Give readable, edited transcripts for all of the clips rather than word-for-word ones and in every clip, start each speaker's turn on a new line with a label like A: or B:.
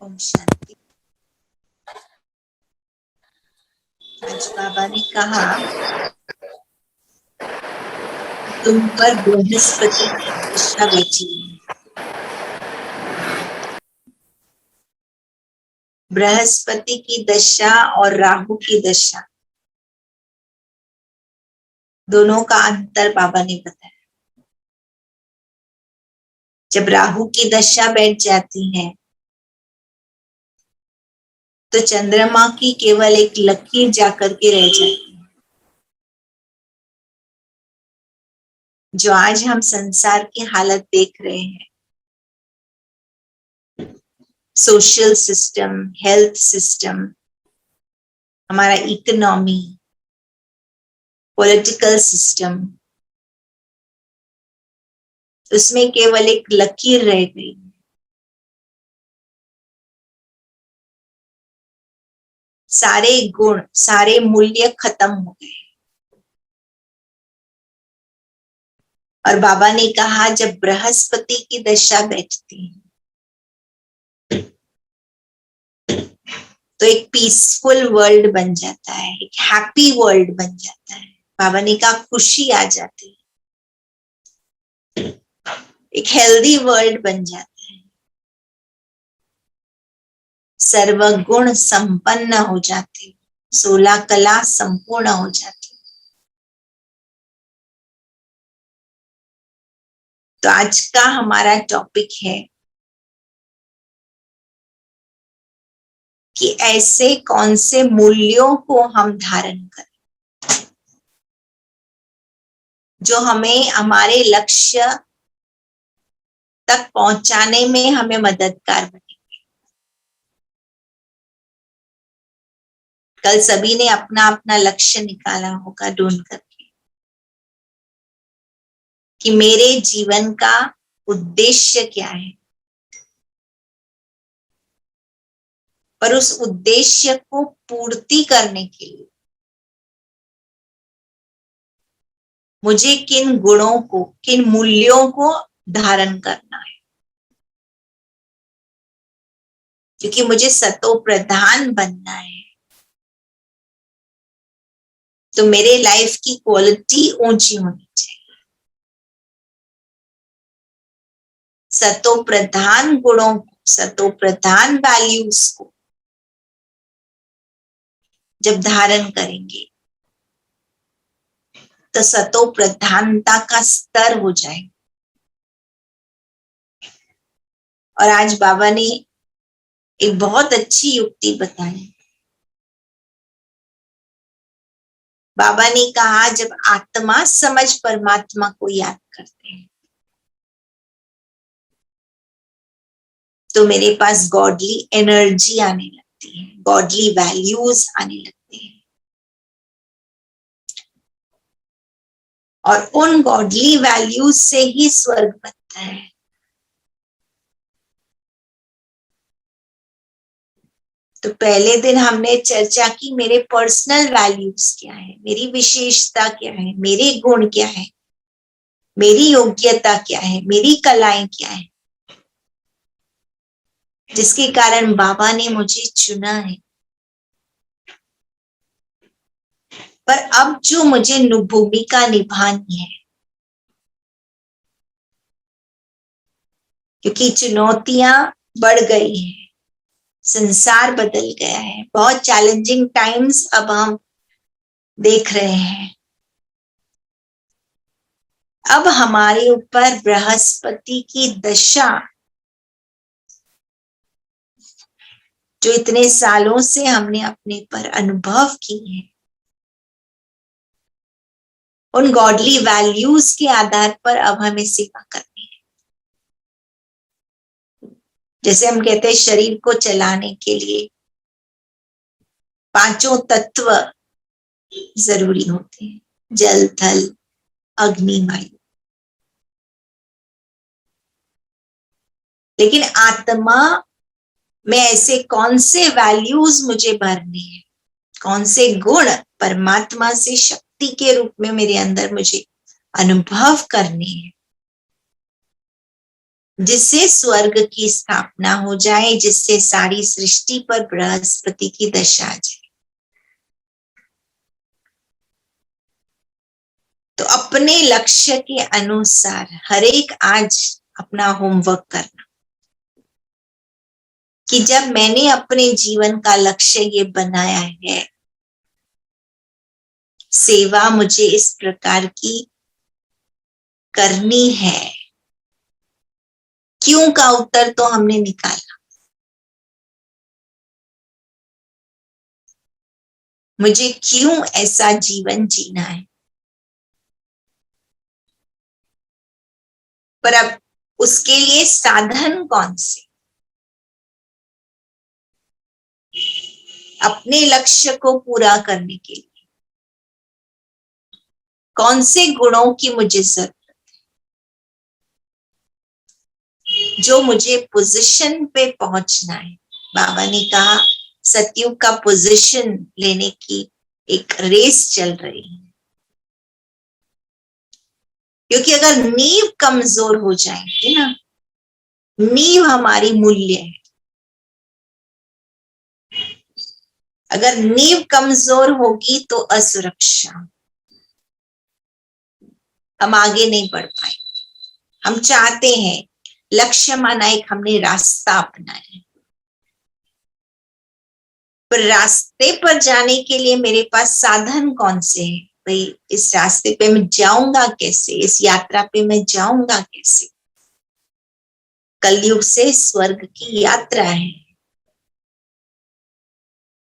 A: ओम शांति। आज बाबा ने कहा तुम पर बृहस्पति की दशा बैठी है। बृहस्पति की दशा और राहु की दशा दोनों का अंतर बाबा ने बताया। जब राहु की दशा बैठ जाती है तो चंद्रमा की केवल एक लकीर जाकर के रह जाती है। जो आज हम संसार की हालत देख रहे हैं, सोशल सिस्टम, हेल्थ सिस्टम, हमारा इकोनॉमी, पॉलिटिकल सिस्टम, उसमें केवल एक लकीर रह गई। सारे गुण, सारे मूल्य खत्म हो गए। और बाबा ने कहा जब बृहस्पति की दशा बैठती है तो एक पीसफुल वर्ल्ड बन जाता है, एक हैप्पी वर्ल्ड बन जाता है। बाबा ने कहा खुशी आ जाती है, एक हेल्दी वर्ल्ड बन जाता है, सर्वगुण संपन्न हो जाती, 16 कला संपूर्ण हो जाती। तो आज का हमारा टॉपिक है कि ऐसे कौन से मूल्यों को हम धारण करें जो हमें हमारे लक्ष्य तक पहुंचाने में हमें मददगार बनेंगे। कल सभी ने अपना अपना लक्ष्य निकाला होगा ढूंढ करके कि मेरे जीवन का उद्देश्य क्या है, पर उस उद्देश्य को पूर्ति करने के लिए मुझे किन गुणों को, किन मूल्यों को धारण करना है। क्योंकि मुझे सतो प्रधान बनना है तो मेरे लाइफ की क्वालिटी ऊंची होनी चाहिए। सतो प्रधान गुणों को, सतो प्रधान वैल्यूज को जब धारण करेंगे तो सतो प्रधानता का स्तर हो जाएगा। और आज बाबा ने एक बहुत अच्छी युक्ति बताई। बाबा ने कहा जब आत्मा समझ परमात्मा को याद करते हैं तो मेरे पास गॉडली एनर्जी आने लगती है, गॉडली वैल्यूज आने लगते हैं। और उन गॉडली वैल्यूज से ही स्वर्ग बनता है। तो पहले दिन हमने चर्चा की मेरे पर्सनल वैल्यूज क्या है, मेरी विशेषता क्या है, मेरे गुण क्या है, मेरी योग्यता क्या है, मेरी कलाएं क्या है, जिसके कारण बाबा ने मुझे चुना है। पर अब जो मुझे भूमिका निभानी है, क्योंकि चुनौतियां बढ़ गई हैं, संसार बदल गया है, बहुत चैलेंजिंग टाइम्स अब हम देख रहे हैं। अब हमारे ऊपर बृहस्पति की दशा जो इतने सालों से हमने अपने पर अनुभव की है, उन गॉडली वैल्यूज के आधार पर अब हमें सेवा करनी है। जैसे हम कहते हैं शरीर को चलाने के लिए 5 तत्व जरूरी होते हैं, जल, थल, अग्नि, वायु। लेकिन आत्मा में ऐसे कौन से वैल्यूज मुझे भरने हैं, कौन से गुण परमात्मा से शक्ति के रूप में मेरे अंदर मुझे अनुभव करने हैं, जिससे स्वर्ग की स्थापना हो जाए, जिससे सारी सृष्टि पर बृहस्पति की दशा आ जाए। तो अपने लक्ष्य के अनुसार हर एक आज अपना होमवर्क करना कि जब मैंने अपने जीवन का लक्ष्य ये बनाया है, सेवा मुझे इस प्रकार की करनी है, क्यों का उत्तर तो हमने निकाला। मुझे क्यों ऐसा जीवन जीना है, पर अब उसके लिए साधन कौन से, अपने लक्ष्य को पूरा करने के लिए कौन से गुणों की मुझे जरूरत, जो मुझे पोजीशन पे पहुंचना है। बाबा ने कहा सतयुग का पोजीशन लेने की एक रेस चल रही है, क्योंकि अगर नींव कमजोर हो जाएंगे ना, नींव हमारी मूल्य है, अगर नींव कमजोर होगी तो असुरक्षा, हम आगे नहीं बढ़ पाएंगे। हम चाहते हैं लक्ष्य माना एक हमने रास्ता अपनाया है, पर रास्ते पर जाने के लिए मेरे पास साधन कौन से हैं? भाई इस रास्ते पे मैं जाऊंगा कैसे, इस यात्रा पे मैं जाऊंगा कैसे। कलयुग से स्वर्ग की यात्रा है,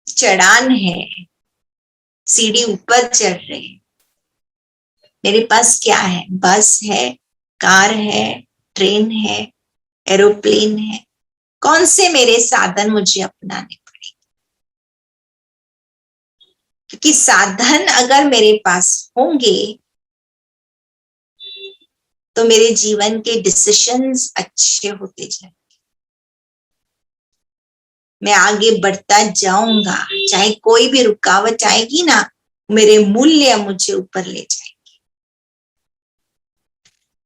A: चढ़ान है, सीढ़ी ऊपर चढ़ रहे हैं। मेरे पास क्या है? बस है, कार है, ट्रेन है, एरोप्लेन है। कौन से मेरे साधन मुझे अपनाने पड़ेंगे? क्योंकि साधन अगर मेरे पास होंगे तो मेरे जीवन के डिसीजंस अच्छे होते जाएंगे, मैं आगे बढ़ता जाऊंगा, चाहे कोई भी रुकावट आएगी ना, मेरे मूल्य मुझे ऊपर ले जाएंगे,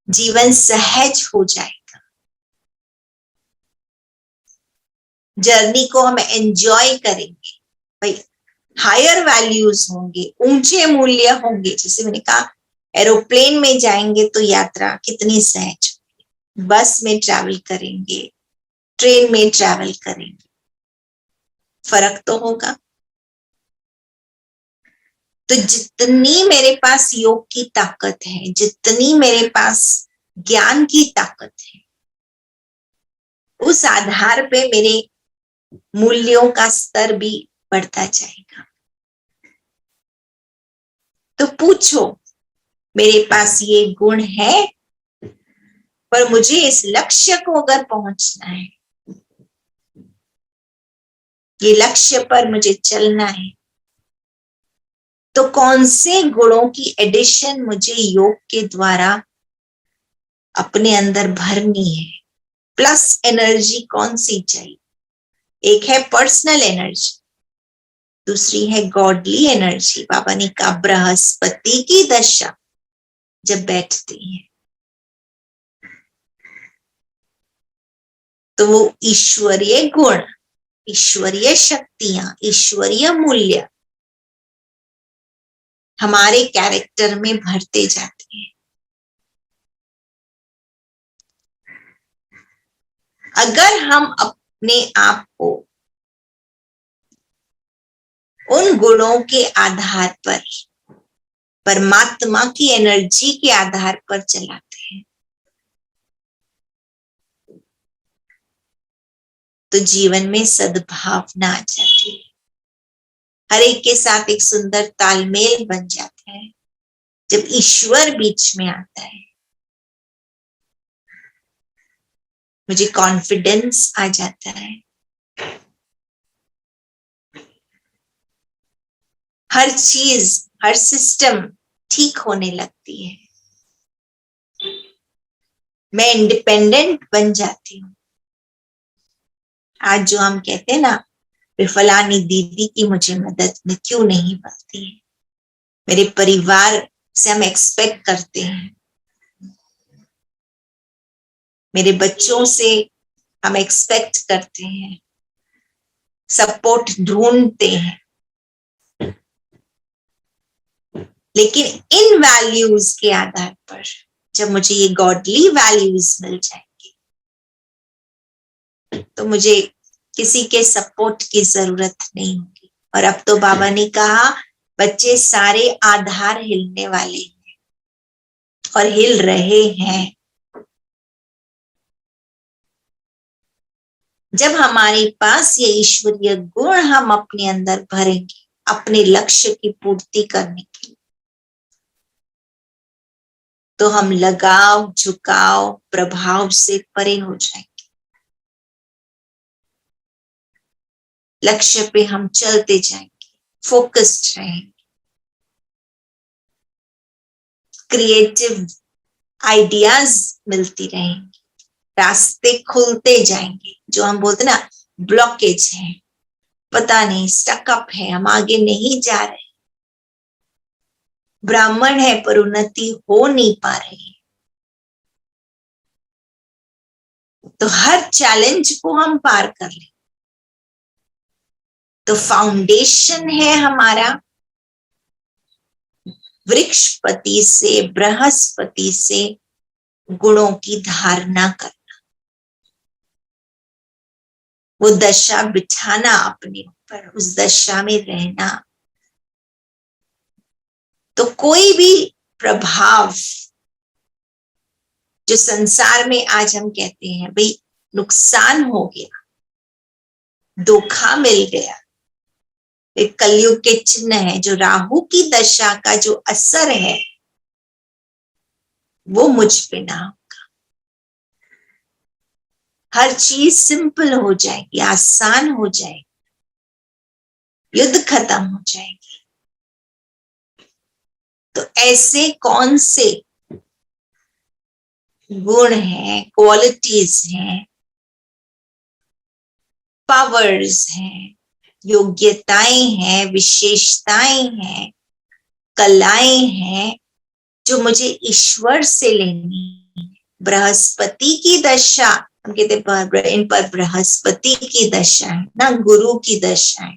A: जीवन सहज हो जाएगा, जर्नी को हम एंजॉय करेंगे। भाई हायर वैल्यूज होंगे, ऊंचे मूल्य होंगे। जैसे मैंने कहा एरोप्लेन में जाएंगे तो यात्रा कितनी सहज होगी, बस में ट्रैवल करेंगे, ट्रेन में ट्रैवल करेंगे, फर्क तो होगा। तो जितनी मेरे पास योग की ताकत है, जितनी मेरे पास ज्ञान की ताकत है, उस आधार पे मेरे मूल्यों का स्तर भी बढ़ता जाएगा। तो पूछो मेरे पास ये गुण है, पर मुझे इस लक्ष्य को अगर पहुंचना है, ये लक्ष्य पर मुझे चलना है, तो कौन से गुणों की एडिशन मुझे योग के द्वारा अपने अंदर भरनी है? प्लस एनर्जी कौन सी चाहिए? एक है पर्सनल एनर्जी, दूसरी है गॉडली एनर्जी। बाबा ने कहा बृहस्पति की दशा जब बैठती है तो वो ईश्वरीय गुण, ईश्वरीय शक्तियां, ईश्वरीय मूल्य हमारे कैरेक्टर में भरते जाते हैं। अगर हम अपने आप को उन गुणों के आधार पर, परमात्मा की एनर्जी के आधार पर चलाते हैं, तो जीवन में सद्भावना आ जाती है, हर एक के साथ एक सुंदर तालमेल बन जाता है। जब ईश्वर बीच में आता है, मुझे कॉन्फिडेंस आ जाता है, हर चीज, हर सिस्टम ठीक होने लगती है, मैं इंडिपेंडेंट बन जाती हूँ। आज जो हम कहते हैं ना, फलानी दीदी की मुझे मदद में क्यों नहीं बनती है, मेरे परिवार से हम एक्सपेक्ट करते हैं, मेरे बच्चों से हम एक्सपेक्ट करते हैं, सपोर्ट ढूंढते हैं, लेकिन इन वैल्यूज के आधार पर जब मुझे ये गॉडली वैल्यूज मिल जाएंगे तो मुझे किसी के सपोर्ट की जरूरत नहीं होगी। और अब तो बाबा ने कहा बच्चे सारे आधार हिलने वाले हैं और हिल रहे हैं। जब हमारे पास ये ईश्वरीय गुण हम अपने अंदर भरेंगे अपने लक्ष्य की पूर्ति करने के लिए, तो हम लगाव, झुकाव, प्रभाव से परे हो जाएंगे। लक्ष्य पे हम चलते जाएंगे, फोकस्ड रहेंगे, क्रिएटिव आइडियाज मिलती रहेंगी, रास्ते खुलते जाएंगे। जो हम बोलते ना ब्लॉकेज है, पता नहीं स्टकअप है, हम आगे नहीं जा रहे, ब्राह्मण है पर उन्नति हो नहीं पा रही, तो हर चैलेंज को हम पार कर लें। तो फाउंडेशन है हमारा वृक्षपति से, बृहस्पति से गुणों की धारणा करना, वो दशा बिठाना अपने ऊपर, उस दशा में रहना। तो कोई भी प्रभाव जो संसार में आज हम कहते हैं भाई नुकसान हो गया, धोखा मिल गया, एक कलयुग के चिन्ह है, जो राहु की दशा का जो असर है वो मुझ पे ना होगा। हर चीज सिंपल हो जाएगी, आसान हो जाएगी, युद्ध खत्म हो जाएगी। तो ऐसे कौन से गुण हैं, क्वालिटीज हैं, पावर्स हैं, योग्यताएं हैं, विशेषताएं हैं, कलाएं हैं जो मुझे ईश्वर से लेनी है। बृहस्पति की दशा, हम कहते हैं इन पर बृहस्पति की दशा है ना, गुरु की दशा है,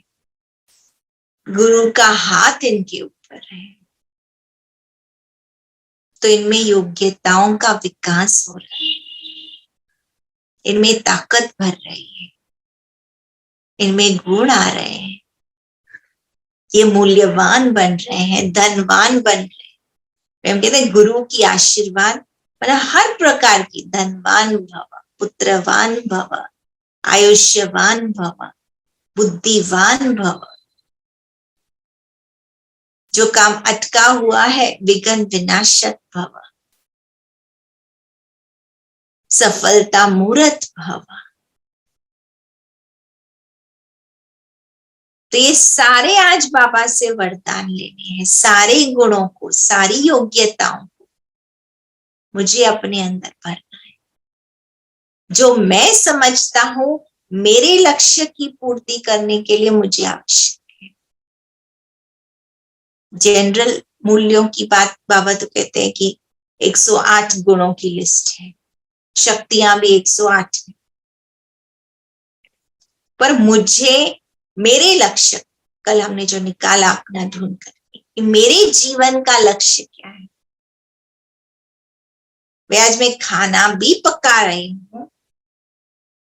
A: गुरु का हाथ इनके ऊपर है। तो इनमें योग्यताओं का विकास हो रहा है, इनमें ताकत भर रही है, इनमें गुण आ रहे हैं, ये मूल्यवान बन रहे हैं, धनवान बन रहे हैं। हम कहते हैं गुरु की आशीर्वाद मतलब हर प्रकार की, धनवान भव, पुत्रवान भव, आयुष्यवान भव, बुद्धिवान भव, जो काम अटका हुआ है विघ्न विनाशक भव, सफलता मूर्त भव। तो ये सारे आज बाबा से वरदान लेने हैं, सारे गुणों को, सारी योग्यताओं को मुझे अपने अंदर भरना है। जो मैं समझता हूं मेरे लक्ष्य की पूर्ति करने के लिए मुझे आवश्यक है। जनरल मूल्यों की बात बाबा तो कहते हैं कि 108 गुणों की लिस्ट है, शक्तियां भी 108 है, पर मुझे मेरे लक्ष्य, कल हमने जो निकाला अपना ढूंढ कर, मेरे जीवन का लक्ष्य क्या है। मैं आज मैं खाना भी पका रही हूँ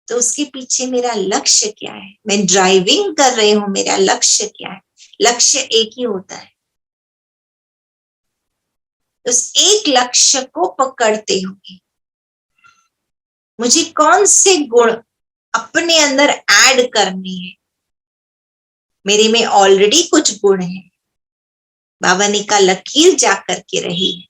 A: तो उसके पीछे मेरा लक्ष्य क्या है। मैं ड्राइविंग कर रही हूँ, मेरा लक्ष्य क्या है। लक्ष्य एक ही होता है। उस एक लक्ष्य को पकड़ते हुए मुझे कौन से गुण अपने अंदर ऐड करने हैं। मेरे में ऑलरेडी कुछ गुण हैं, बाबा ने कहा लकीर जाकर के रही है,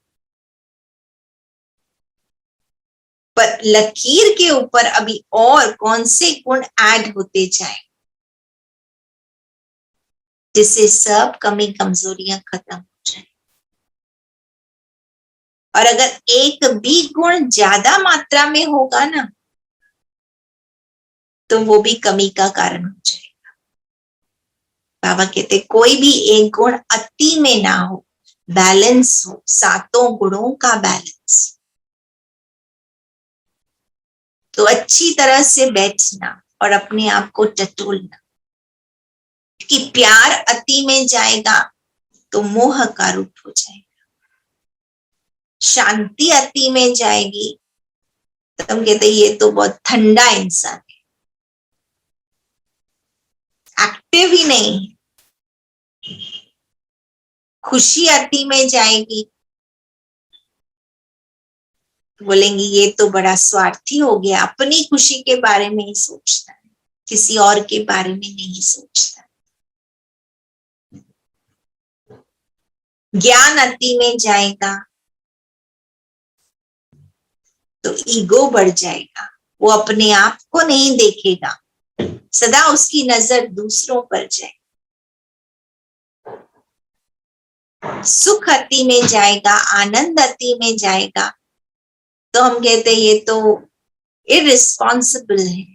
A: पर लकीर के ऊपर अभी और कौन से गुण ऐड होते जाए जिससे सब कमी कमजोरियां खत्म हो जाए। और अगर एक भी गुण ज्यादा मात्रा में होगा ना तो वो भी कमी का कारण हो जाएगा। बाबा कहते कोई भी एक गुण अति में ना हो, बैलेंस हो, सातों गुणों का बैलेंस। तो अच्छी तरह से बैठना और अपने आप को टटोलना, कि प्यार अति में जाएगा तो मोह का रूप हो जाएगा, शांति अति में जाएगी तो हम कहते ये तो बहुत ठंडा इंसान है, एक्टिव ही नहीं। खुशी अति में जाएगी, बोलेंगे ये तो बड़ा स्वार्थी हो गया, अपनी खुशी के बारे में ही सोचता है, किसी और के बारे में नहीं सोचता। ज्ञान अति में जाएगा तो ईगो बढ़ जाएगा, वो अपने आप को नहीं देखेगा, सदा उसकी नजर दूसरों पर जाए। सुख अति में जाएगा, आनंद अति में जाएगा तो हम कहते ये तो इररिस्पॉन्सिबल है,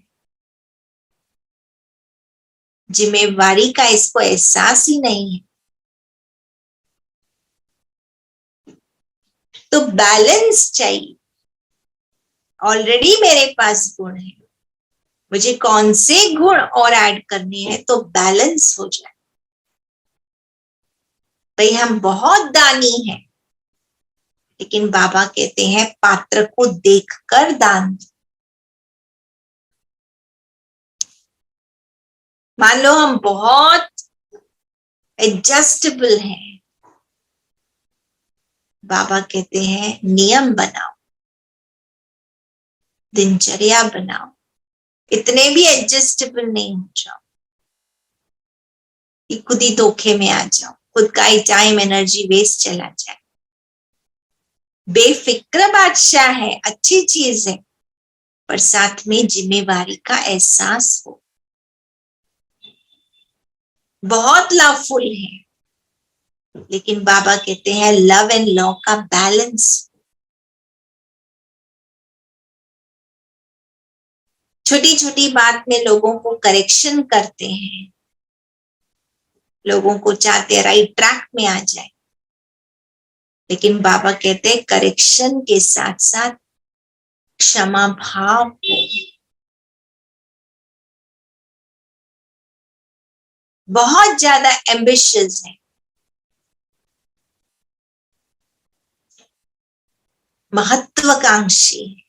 A: जिम्मेवारी का इसको एहसास ही नहीं है। तो बैलेंस चाहिए। ऑलरेडी मेरे पास गुण है, मुझे कौन से गुण और ऐड करने हैं तो बैलेंस हो जाए। भाई हम बहुत दानी हैं, लेकिन बाबा कहते हैं पात्र को देखकर दान दो। मान लो हम बहुत एडजस्टेबल हैं, बाबा कहते हैं नियम बनाओ, दिनचर्या बनाओ, इतने भी एडजस्टेबल नहीं हो जाओ कि खुद ही धोखे में आ जाओ, खुद का ही टाइम एनर्जी वेस्ट चला जाए। बेफिक्र बादशाह है, अच्छी चीज है, पर साथ में जिम्मेवारी का एहसास हो। बहुत लवफुल है, लेकिन बाबा कहते हैं लव एंड लॉ का बैलेंस। छोटी छोटी बात में लोगों को करेक्शन करते हैं, लोगों को चाहते राइट ट्रैक में आ जाए, लेकिन बाबा कहते हैं करेक्शन के साथ साथ क्षमा भाव हो। बहुत ज्यादा एम्बिशियस है, महत्वाकांक्षी है,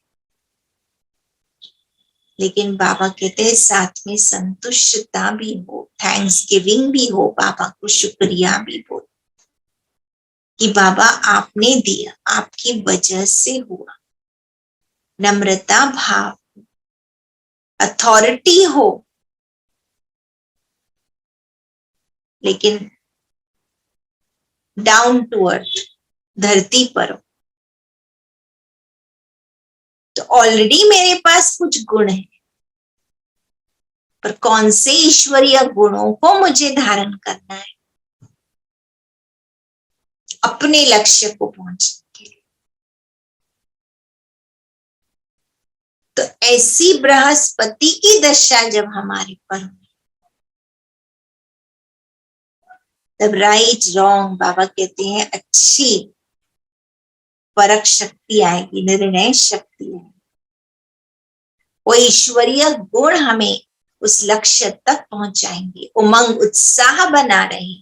A: लेकिन बाबा कहते हैं साथ में संतुष्टता भी हो, थैंक्स गिविंग भी हो, बाबा को शुक्रिया भी बोल कि बाबा आपने दिया, आपकी वजह से हुआ। नम्रता भाव, अथॉरिटी हो, लेकिन डाउन टू अर्थ, धरती पर हो। तो ऑलरेडी मेरे पास कुछ गुण है, पर कौन से ईश्वरीय गुणों को मुझे धारण करना है अपने लक्ष्य को पहुंचने के लिए। तो ऐसी बृहस्पति की दशा जब हमारे पर हो, तब राइट रॉन्ग बाबा कहते हैं अच्छी परख शक्ति आएगी, निर्णय शक्ति आएगी। वो ईश्वरीय गुण हमें उस लक्ष्य तक पहुंचाएंगे, उमंग उत्साह बना रहे।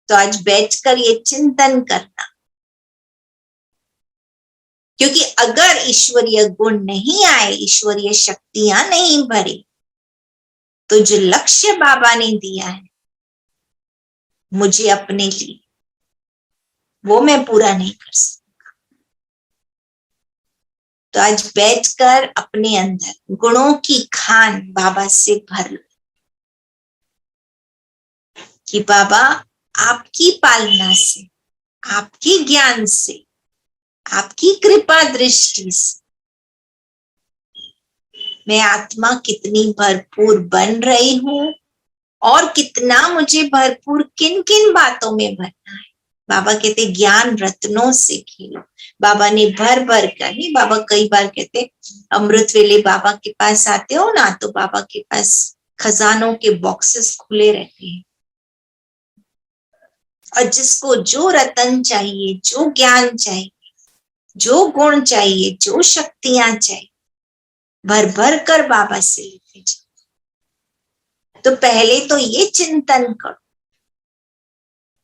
A: तो आज बैठकर ये चिंतन करना, क्योंकि अगर ईश्वरीय गुण नहीं आए, ईश्वरीय शक्तियां नहीं भरे, तो जो लक्ष्य बाबा ने दिया है मुझे अपने लिए, वो मैं पूरा नहीं कर सकूंगा। तो आज बैठकर अपने अंदर गुणों की खान बाबा से भर लो कि बाबा आपकी पालना से, आपकी ज्ञान से, आपकी कृपा दृष्टि से मैं आत्मा कितनी भरपूर बन रही हूं और कितना मुझे भरपूर किन किन बातों में भरना है। बाबा कहते ज्ञान रत्नों से खेलो। बाबा ने भर भर कर नहीं, बाबा कई बार कहते अमृत वेले बाबा के पास आते हो ना, तो बाबा के पास खजानों के बॉक्सेस खुले रहते हैं, और जिसको जो रतन चाहिए, जो ज्ञान चाहिए, जो गुण चाहिए, जो शक्तियां चाहिए, भर भर कर बाबा से लेते जाओ। तो पहले तो ये चिंतन करो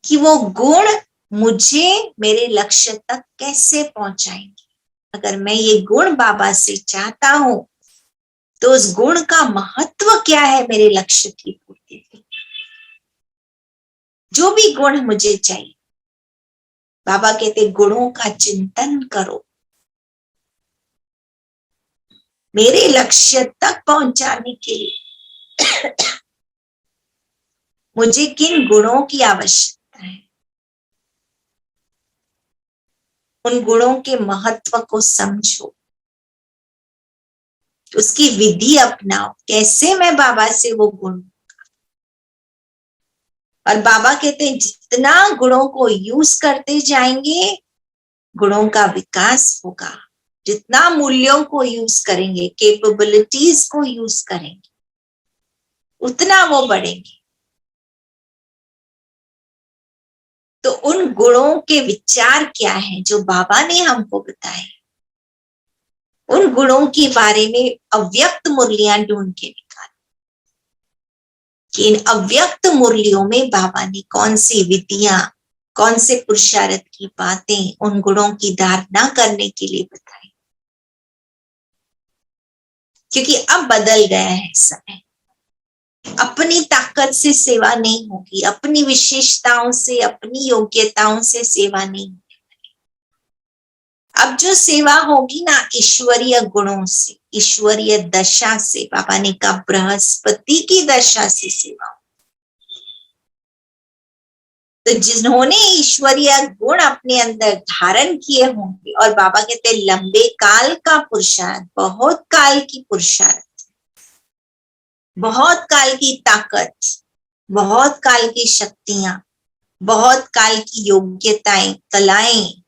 A: कि वो गुण मुझे मेरे लक्ष्य तक कैसे पहुंचाएंगे। अगर मैं ये गुण बाबा से चाहता हूं तो उस गुण का महत्व क्या है मेरे लक्ष्य की पूर्ति के। जो भी गुण मुझे चाहिए, बाबा कहते गुणों का चिंतन करो। मेरे लक्ष्य तक पहुंचाने के लिए मुझे किन गुणों की आवश्यकता है, उन गुणों के महत्व को समझो, उसकी विधि अपनाओ, कैसे मैं बाबा से वो गुण। और बाबा कहते हैं जितना गुणों को यूज करते जाएंगे गुणों का विकास होगा। जितना मूल्यों को यूज करेंगे, कैपेबिलिटीज को यूज करेंगे, उतना वो बढ़ेंगे। तो उन गुणों के विचार क्या है जो बाबा ने हमको बताए, उन गुणों के बारे में अव्यक्त मुरलियां ढूंढ के निकाल कि इन अव्यक्त मुरलियों में बाबा ने कौन सी विधियां, कौन से पुरुषार्थ की बातें उन गुणों की धारणा करने के लिए बताई। क्योंकि अब बदल गया है समय, अपनी ताकत से सेवा नहीं होगी, अपनी विशेषताओं से, अपनी योग्यताओं से सेवा नहीं होगी। अब जो सेवा होगी ना ईश्वरीय गुणों से, ईश्वरीय दशा से। बाबा ने कहा बृहस्पति की दशा से सेवा। तो जिन्होंने ईश्वरीय गुण अपने अंदर धारण किए होंगे, और बाबा कहते हैं लंबे काल का पुरुषार्थ, बहुत काल की पुरुषार्थ, बहुत काल की ताकत, बहुत काल की शक्तियां, बहुत काल की योग्यताएं, कलाएं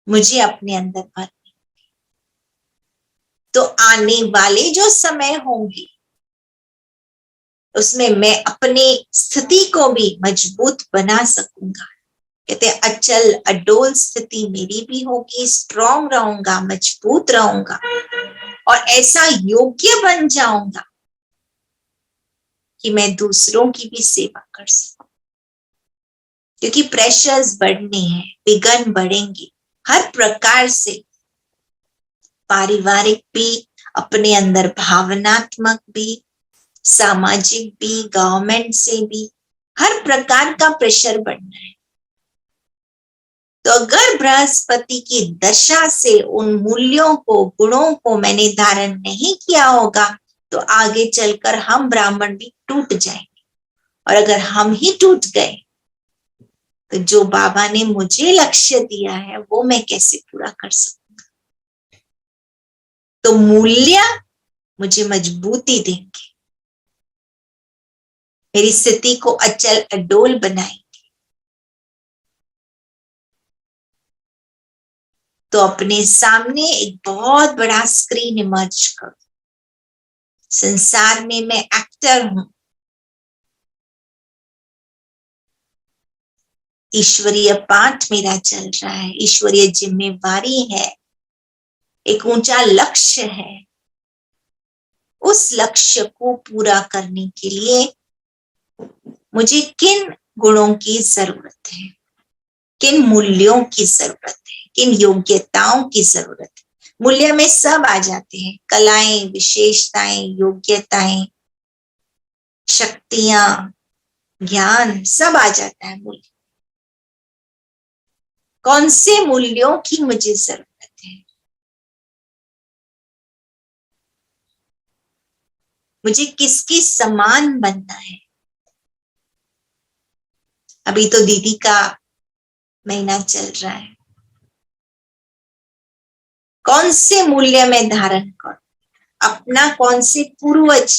A: मुझे अपने अंदर भरनी। तो आने वाले जो समय होंगे उसमें मैं अपने स्थिति को भी मजबूत बना सकूंगा। कहते अचल अडोल स्थिति मेरी भी होगी, स्ट्रांग रहूंगा, मजबूत रहूंगा और ऐसा योग्य बन जाऊंगा कि मैं दूसरों की भी सेवा कर सकूं। क्योंकि प्रेशर्स बढ़ने हैं, विघ्न बढ़ेंगे हर प्रकार से, पारिवारिक भी, अपने अंदर भावनात्मक भी, सामाजिक भी, गवर्नमेंट से भी, हर प्रकार का प्रेशर बढ़ना है। तो अगर बृहस्पति की दशा से उन मूल्यों को, गुणों को मैंने धारण नहीं किया होगा तो आगे चलकर हम ब्राह्मण भी टूट जाएंगे। और अगर हम ही टूट गए तो जो बाबा ने मुझे लक्ष्य दिया है वो मैं कैसे पूरा कर सकूंगा। तो मूल्य मुझे मजबूती देंगे, मेरी स्थिति को अचल अडोल बनाएंगे। तो अपने सामने एक बहुत बड़ा स्क्रीन इमर्ज करो। संसार में मैं एक्टर हूं, ईश्वरीय पाठ मेरा चल रहा है, ईश्वरीय जिम्मेवारी है, एक ऊंचा लक्ष्य है। उस लक्ष्य को पूरा करने के लिए मुझे किन गुणों की जरूरत है, किन मूल्यों की जरूरत है, किन योग्यताओं की जरूरत है। मूल्य में सब आ जाते हैं, कलाएं, विशेषताएं, योग्यताएं, शक्तियां, ज्ञान, सब आ जाता है मूल्य। कौन से मूल्यों की मुझे जरूरत है, मुझे किसकी समान बनना है। अभी तो दीदी का महीना चल रहा है, कौन से मूल्य में धारण करूं, अपना कौन से पूर्वज,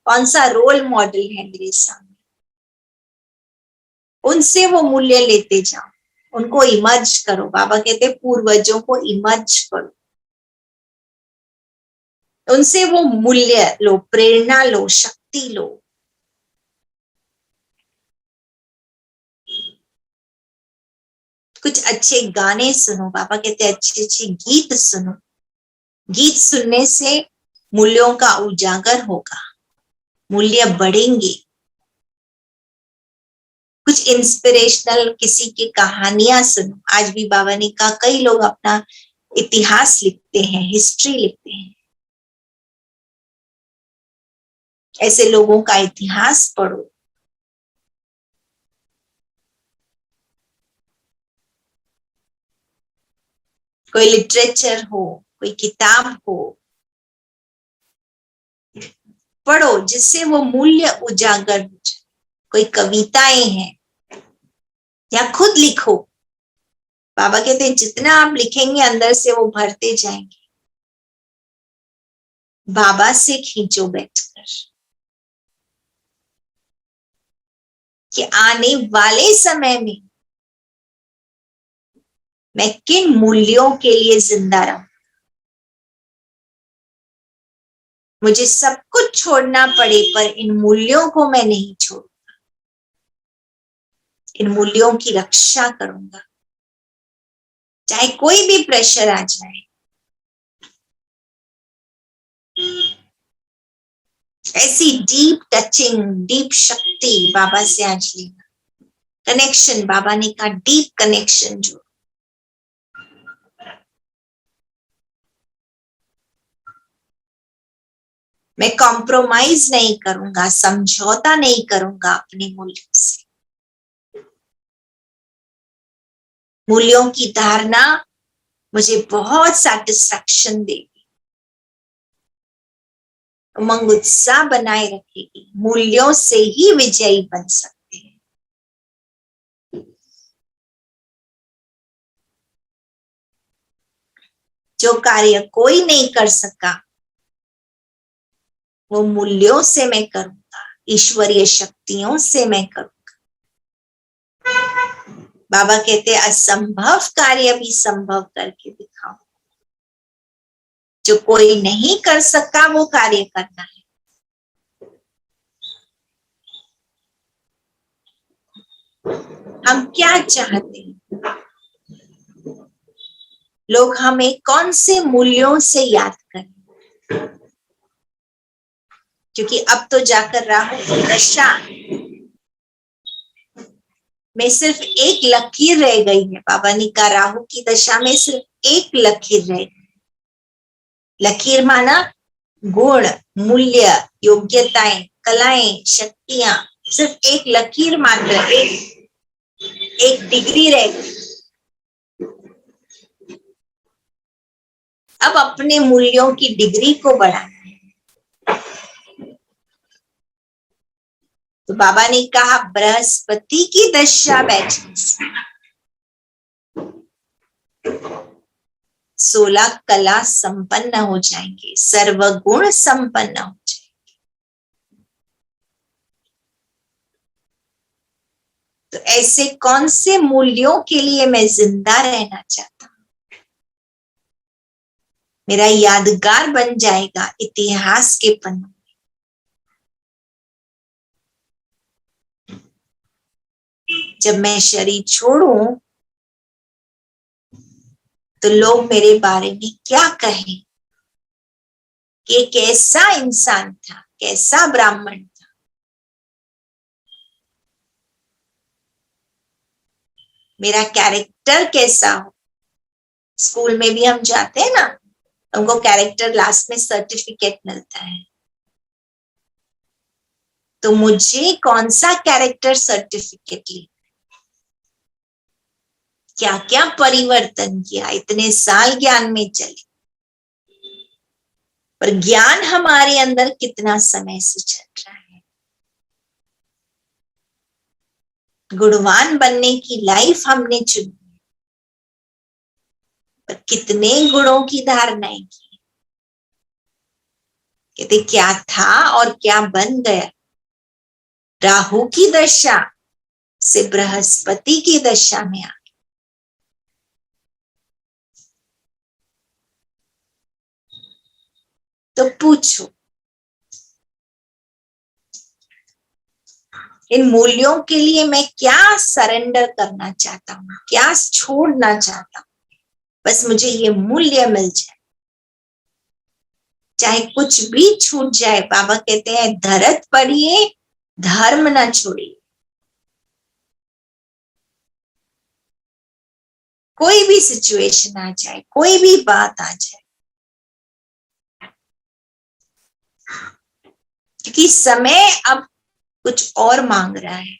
A: कौन सा रोल मॉडल है मेरे सामने, उनसे वो मूल्य लेते जाओ, उनको इमर्ज करो। बाबा कहते हैं पूर्वजों को इमर्ज करो, उनसे वो मूल्य लो, प्रेरणा लो, शक्ति लो। कुछ अच्छे गाने सुनो, बाबा कहते हैं अच्छे अच्छे गीत सुनो। गीत सुनने से मूल्यों का उजागर होगा, मूल्य बढ़ेंगे। कुछ इंस्पिरेशनल किसी की कहानियां सुनो। आज भी बाबा ने कहा कई लोग अपना इतिहास लिखते हैं, हिस्ट्री लिखते हैं। ऐसे लोगों का इतिहास पढ़ो। कोई लिटरेचर हो, कोई किताब हो, पढ़ो जिससे वो मूल्य उजागर हो जाए। कोई कविताएं हैं या खुद लिखो। बाबा कहते हैं जितना आप लिखेंगे अंदर से वो भरते जाएंगे। बाबा से खींचो बैठकर कि आने वाले समय में मैं किन मूल्यों के लिए जिंदा रहूं। मुझे सब कुछ छोड़ना पड़े पर इन मूल्यों को मैं नहीं छोड़ूंगा। इन मूल्यों की रक्षा करूंगा, चाहे कोई भी प्रेशर आ जाए। ऐसी डीप टचिंग, डीप शक्ति बाबा से आज लेना। कनेक्शन, बाबा ने कहा डीप कनेक्शन जो मैं कॉम्प्रोमाइज नहीं करूंगा, समझौता नहीं करूंगा अपने मूल्यों से। मूल्यों की धारणा मुझे बहुत सेटिस्फैक्शन देगी, उमंग उत्साह बनाए रखेगी। मूल्यों से ही विजयी बन सकते हैं। जो कार्य कोई नहीं कर सका वो मूल्यों से मैं करूंगा, ईश्वरीय शक्तियों से मैं करूंगा। बाबा कहते हैं असंभव कार्य भी संभव करके दिखाओ। जो कोई नहीं कर सका वो कार्य करना है। हम क्या चाहते हैं? लोग हमें कौन से मूल्यों से याद करें? क्योंकि अब तो जाकर राहु की दशा में सिर्फ एक लकीर रह गई है। बाबा ने कहा राहु की दशा में सिर्फ एक लकीर रह गई। लकीर माना गुण, मूल्य, योग्यताएं, कलाएं, शक्तियां, सिर्फ एक लकीर मात्र, एक डिग्री रह गई। अब अपने मूल्यों की डिग्री को बढ़ाना है। तो बाबा ने कहा बृहस्पति की दशा बैठने से 16 कला संपन्न हो जाएंगे, सर्वगुण संपन्न हो जाएंगे। तो ऐसे कौन से मूल्यों के लिए मैं जिंदा रहना चाहता हूं? मेरा यादगार बन जाएगा इतिहास के पन्नों। जब मैं शरीर छोड़ूं तो लोग मेरे बारे में क्या कहें कि कैसा इंसान था, कैसा ब्राह्मण था। मेरा कैरेक्टर कैसा हो। स्कूल में भी हम जाते हैं ना, हमको कैरेक्टर लास्ट में सर्टिफिकेट मिलता है। तो मुझे कौन सा कैरेक्टर सर्टिफिकेट लिया, क्या क्या परिवर्तन किया, इतने साल ज्ञान में चले, पर ज्ञान हमारे अंदर कितना समय से चल रहा है। गुणवान बनने की लाइफ हमने चुनी, पर कितने गुणों की धारणाएं की। कहते क्या था और क्या बन गया। राहु की दशा से बृहस्पति की दशा में आ। तो पूछो इन मूल्यों के लिए मैं क्या सरेंडर करना चाहता हूँ, क्या छोड़ना चाहता हूँ। बस मुझे ये मूल्य मिल जाए, चाहे कुछ भी छूट जाए। बाबा कहते हैं धरत पढ़िए, धर्म ना छोड़िए। कोई भी सिचुएशन आ जाए, कोई भी बात आ जाए, क्योंकि समय अब कुछ और मांग रहा है।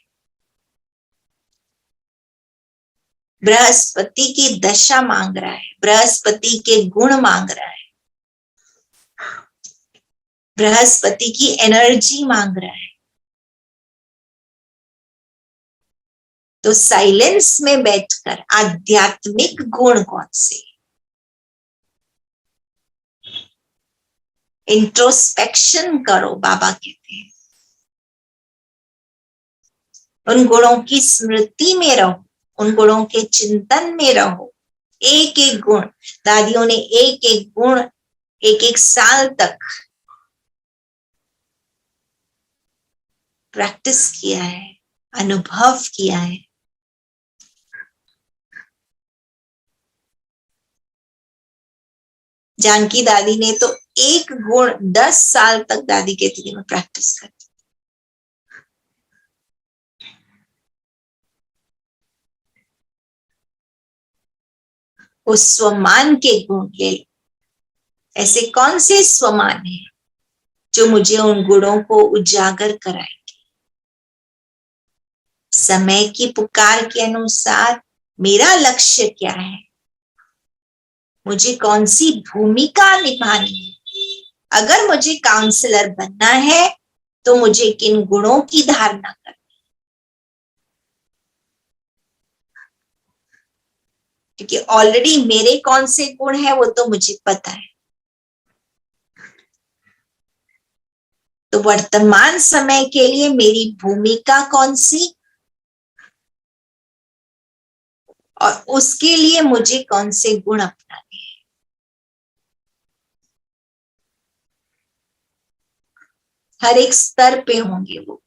A: बृहस्पति की दशा मांग रहा है, बृहस्पति के गुण मांग रहा है, बृहस्पति की एनर्जी मांग रहा है। तो साइलेंस में बैठकर आध्यात्मिक गुण कौन से, इंट्रोस्पेक्शन करो। बाबा कहते हैं उन गुणों की स्मृति में रहो, उन गुणों के चिंतन में रहो। एक एक गुण, दादियों ने एक एक गुण एक एक साल तक प्रैक्टिस किया है, अनुभव किया है। जानकी दादी ने तो एक गुण 10 साल तक, दादी कहती थी, मैं प्रैक्टिस करती। उस स्वमान के गुण ले लो। ऐसे कौन से स्वमान है जो मुझे उन गुणों को उजागर कराएंगे। समय की पुकार के अनुसार मेरा लक्ष्य क्या है, मुझे कौन सी भूमिका निभानी है। अगर मुझे काउंसलर बनना है तो मुझे किन गुणों की धारणा करनी, क्योंकि ऑलरेडी मेरे कौन से गुण है वो तो मुझे पता है। तो वर्तमान समय के लिए मेरी भूमिका कौन सी, और उसके लिए मुझे कौन से गुण अपनाने हैं। हर एक स्तर पे होंगे वो।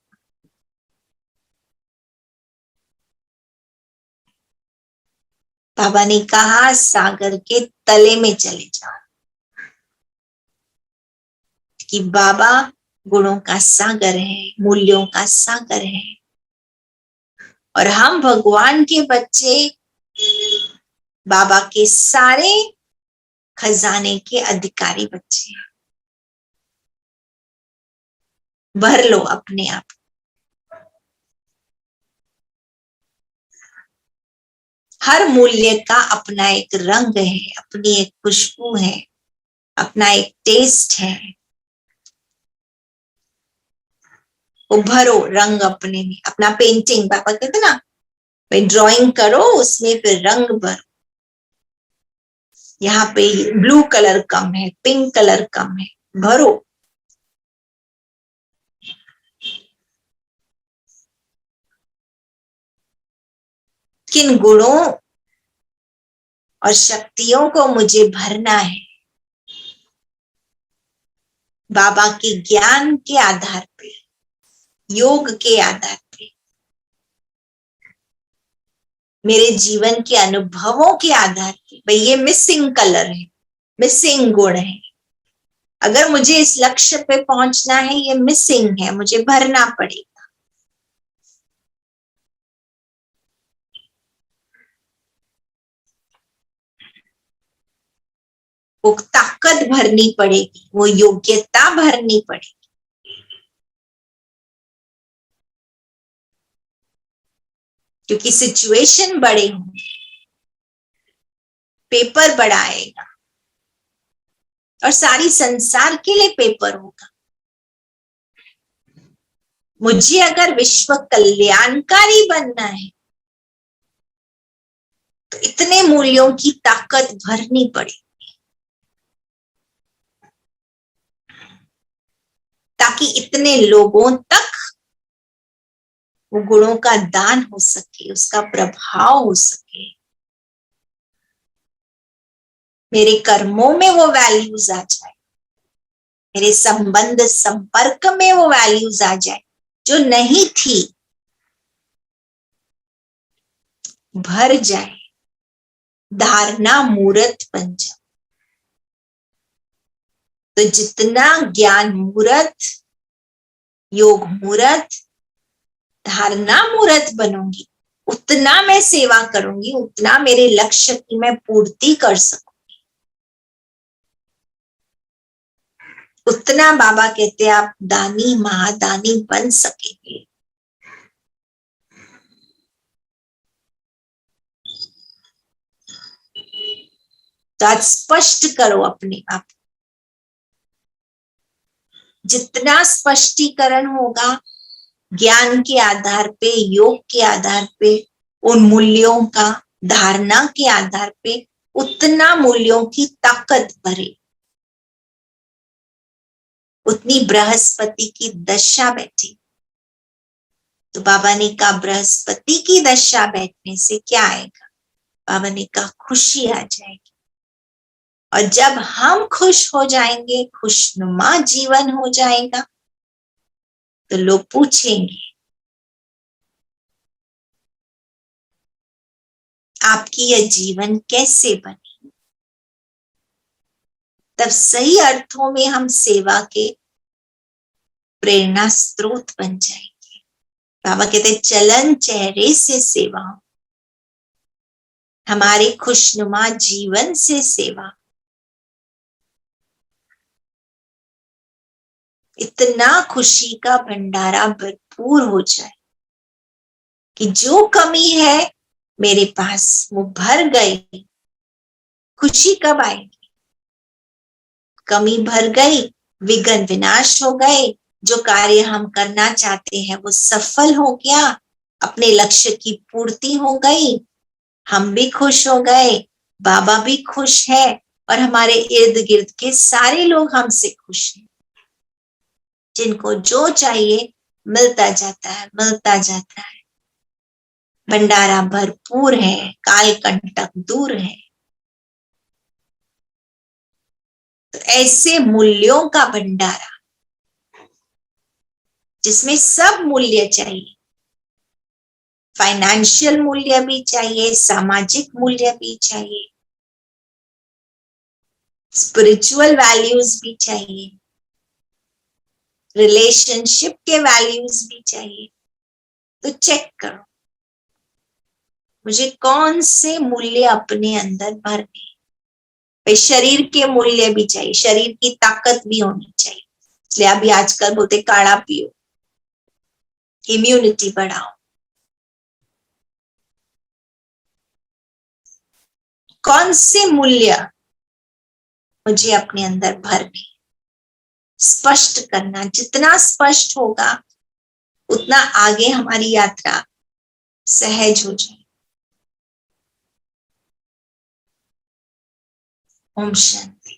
A: बाबा ने कहा सागर के तले में चले जाओ, कि बाबा गुणों का सागर है, मूल्यों का सागर है, और हम भगवान के बच्चे बाबा के सारे खजाने के अधिकारी बच्चे हैं। भर लो अपने आप। हर मूल्य का अपना एक रंग है, अपनी एक खुशबू है, अपना एक टेस्ट है। वो भरो रंग अपने में, अपना पेंटिंग, पापा कहते ना, भाई ड्राइंग करो, उसमें फिर रंग भरो। यहाँ पे ब्लू कलर कम है, पिंक कलर कम है, भरो। किन गुणों और शक्तियों को मुझे भरना है, बाबा के ज्ञान के आधार पे, योग के आधार पे, मेरे जीवन के अनुभवों के आधार पे। भाई ये मिसिंग कलर है, मिसिंग गुण है, अगर मुझे इस लक्ष्य पे पहुंचना है, ये मिसिंग है, मुझे भरना पड़ेगा। वो ताकत भरनी पड़ेगी, वो योग्यता भरनी पड़ेगी। क्योंकि सिचुएशन बड़े होंगे, पेपर बड़ा आएगा, और सारी संसार के लिए पेपर होगा। मुझे अगर विश्व कल्याणकारी बनना है तो इतने मूल्यों की ताकत भरनी पड़ेगी, ताकि इतने लोगों तक वो गुणों का दान हो सके, उसका प्रभाव हो सके, मेरे कर्मों में वो वैल्यूज आ जाए, मेरे संबंध संपर्क में वो वैल्यूज आ जाए जो नहीं थी, भर जाए, धारणा मूर्त बन जाए। तो जितना ज्ञान मूर्त, योग मूर्त, धारणा मूर्त बनूंगी, उतना मैं सेवा करूंगी, उतना मेरे लक्ष्य की मैं पूर्ति कर सकूंगी, उतना बाबा कहते हैं आप दानी महादानी बन सकेंगे। तो आज स्पष्ट करो अपने आप। जितना स्पष्टीकरण होगा ज्ञान के आधार पे, योग के आधार पे, उन मूल्यों का धारणा के आधार पे, उतना मूल्यों की ताकत बढ़े, उतनी बृहस्पति की दशा बैठी। तो बाबा ने कहा बृहस्पति की दशा बैठने से क्या आएगा? बाबा ने कहा खुशी आ जाएगी। और जब हम खुश हो जाएंगे, खुशनुमा जीवन हो जाएगा, तो लोग पूछेंगे आपकी यह जीवन कैसे बनी? तब सही अर्थों में हम सेवा के प्रेरणा स्रोत बन जाएंगे। बाबा कहते चलन चेहरे से सेवा, हमारे खुशनुमा जीवन से सेवा। इतना खुशी का भंडारा भरपूर हो जाए कि जो कमी है मेरे पास वो भर गई। खुशी कब आएगी? कमी भर गई, विघ्न विनाश हो गए, जो कार्य हम करना चाहते हैं वो सफल हो गया, अपने लक्ष्य की पूर्ति हो गई, हम भी खुश हो गए, बाबा भी खुश है, और हमारे इर्द गिर्द के सारे लोग हमसे खुश हैं। जिनको जो चाहिए मिलता जाता है, मिलता जाता है, भंडारा भरपूर है, काल कंटक दूर है। तो ऐसे मूल्यों का भंडारा जिसमें सब मूल्य चाहिए, फाइनेंशियल मूल्य भी चाहिए, सामाजिक मूल्य भी चाहिए, स्पिरिचुअल वैल्यूज भी चाहिए, रिलेशनशिप के वैल्यूज भी चाहिए। तो चेक करो मुझे कौन से मूल्य अपने अंदर भरने। भाई शरीर के मूल्य भी चाहिए, शरीर की ताकत भी होनी चाहिए, इसलिए अभी आजकल बोलते काढ़ा पियो, इम्यूनिटी बढ़ाओ। कौन से मूल्य मुझे अपने अंदर भरने, स्पष्ट करना। जितना स्पष्ट होगा उतना आगे हमारी यात्रा सहज हो जाए। ओम शांति।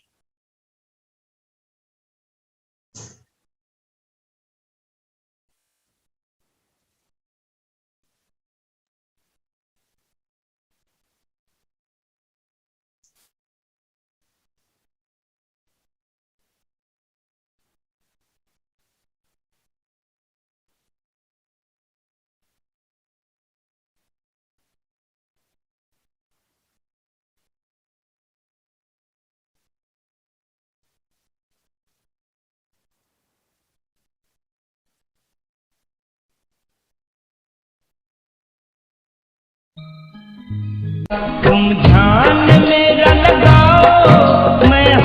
B: तुम ध्यान